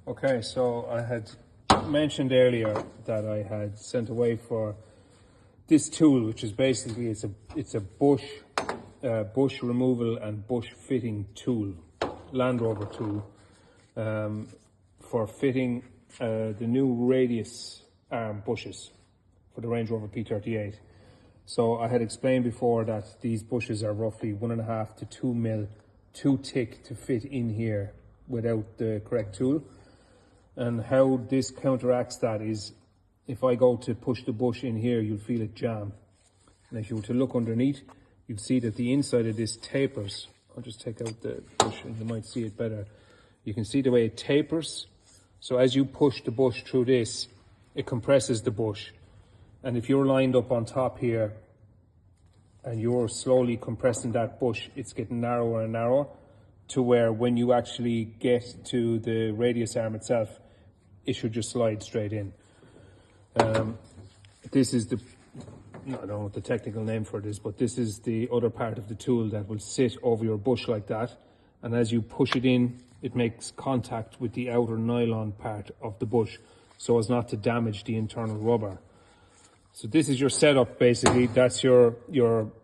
Okay, so I had mentioned earlier that I had sent away for this tool, which is basically it's a bush removal and bush fitting tool, Land Rover tool, for fitting the new radius arm bushes for the Range Rover P38. So I had explained before that these bushes are roughly 1.5 to 2 mil too thick to fit in here without the correct tool. And how this counteracts that is, if I go to push the bush in here, you'll feel it jam. And if you were to look underneath, you'll see that the inside of this tapers. I'll just take out the bush and you might see it better. You can see the way it tapers. So as you push the bush through this, it compresses the bush. And if you're lined up on top here and you're slowly compressing that bush, it's getting narrower and narrower to where when you actually get to the radius arm itself, it should just slide straight in. This is the, I don't know what the technical name for it is, but this is the other part of the tool that will sit over your bush like that. And as you push it in, it makes contact with the outer nylon part of the bush so as not to damage the internal rubber. So this is your setup basically. That's your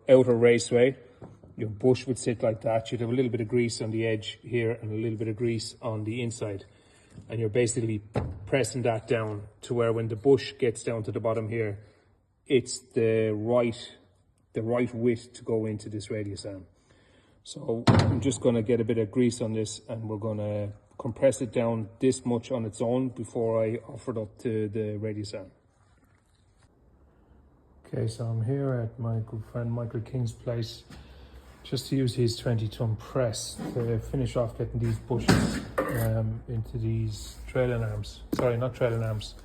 outer raceway. Your bush would sit like that. You'd have a little bit of grease on the edge here and a little bit of grease on the inside. And you're basically pressing that down to where when the bush gets down to the bottom here, it's the right width to go into this radius arm. So I'm just going to get a bit of grease on this and we're going to compress it down this much on its own before I offer it up to the radius arm. Okay, so I'm here at my good friend Michael King's place just to use his 20-ton press to finish off getting these bushes into these trailing arms. Sorry, not trailing arms,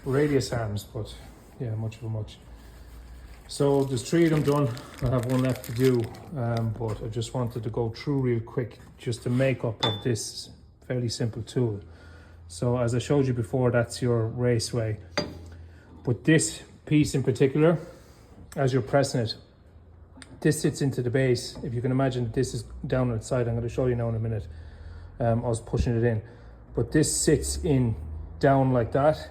radius arms, but yeah, much of a much. So there's 3 of them done. I have 1 left to do, but I just wanted to go through real quick just the makeup of this fairly simple tool. So as I showed you before, that's your raceway. But this piece in particular, as you're pressing it, this sits into the base. If you can imagine, this is down on its side. I'm going to show you now in a minute. I was pushing it in, but this sits in down like that.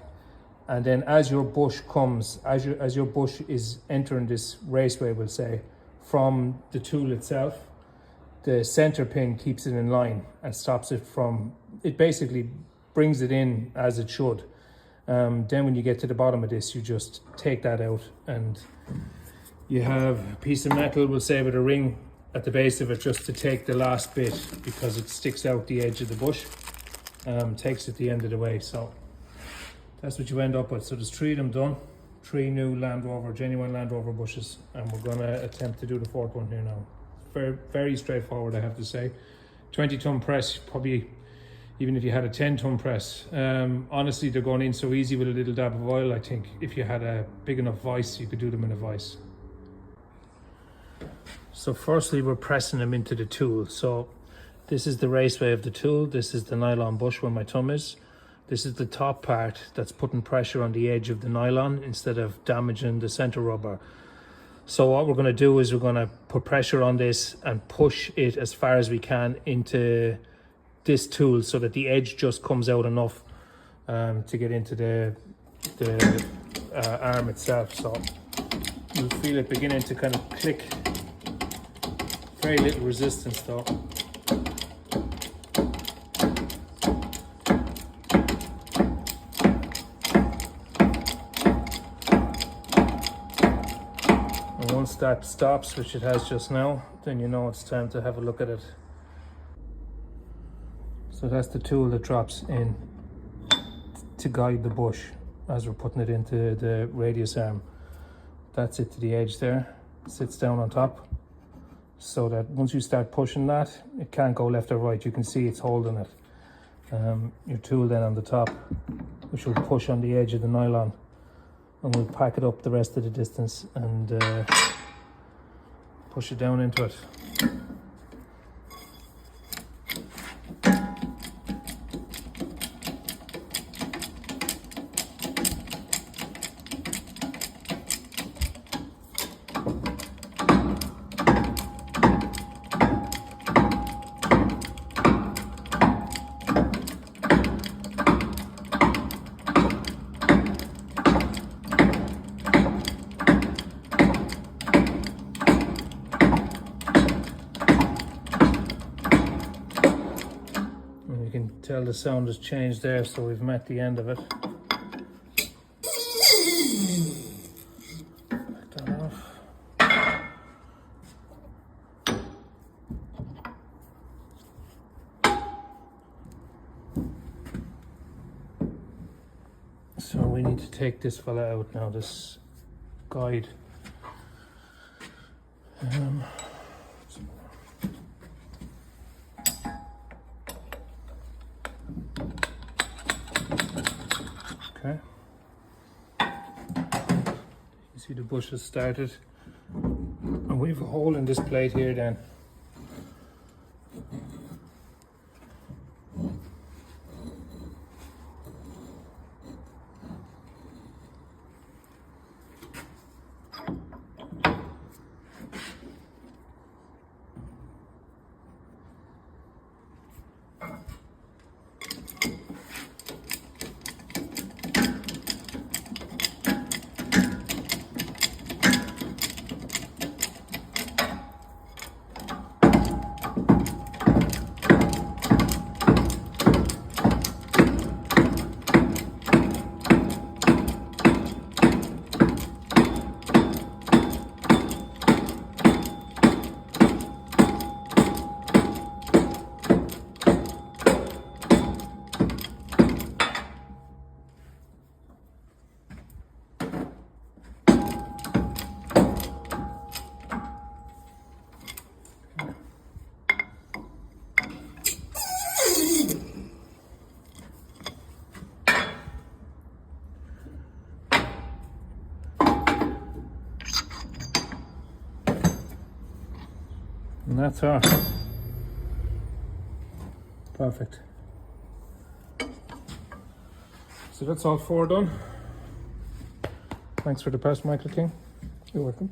And then as your bush comes, as your bush is entering this raceway, we'll say, from the tool itself, the center pin keeps it in line and stops it from, it basically brings it in as it should. Then when you get to the bottom of this, you just take that out and you have a piece of metal, we'll say, with a ring at the base of it just to take the last bit because it sticks out the edge of the bush, takes it the end of the way. So that's what you end up with. So there's 3 of them done, 3 new Land Rover, genuine Land Rover bushes, and we're going to attempt to do the 4th one here now. Very, very straightforward, I have to say. 20-ton press, probably even if you had a 10-ton press. Honestly, they're going in so easy with a little dab of oil. I think if you had a big enough vise, you could do them in a vise. So firstly, we're pressing them into the tool. So this is the raceway of the tool. This is the nylon bush where my thumb is. This is the top part that's putting pressure on the edge of the nylon instead of damaging the center rubber. So what we're going to do is we're going to put pressure on this and push it as far as we can into this tool so that the edge just comes out enough to get into the arm itself. So you'll feel it beginning to kind of click. Very little resistance though. And once that stops, which it has just now, then you know it's time to have a look at it. So that's the tool that drops in to guide the bush as we're putting it into the radius arm. That's it to the edge there, sits down on top, so that once you start pushing that, it can't go left or right. You can see it's holding it. Your tool then on the top, which will push on the edge of the nylon, and we'll pack it up the rest of the distance and push it down into it. tell the sound has changed there, so we've met the end of it. Back that off. So we need to take this fella out now, this guide. Okay. You see the bush has started, and we have a hole in this plate here then. And that's our perfect. So that's all four done. Thanks for the pass, Michael King. You're welcome.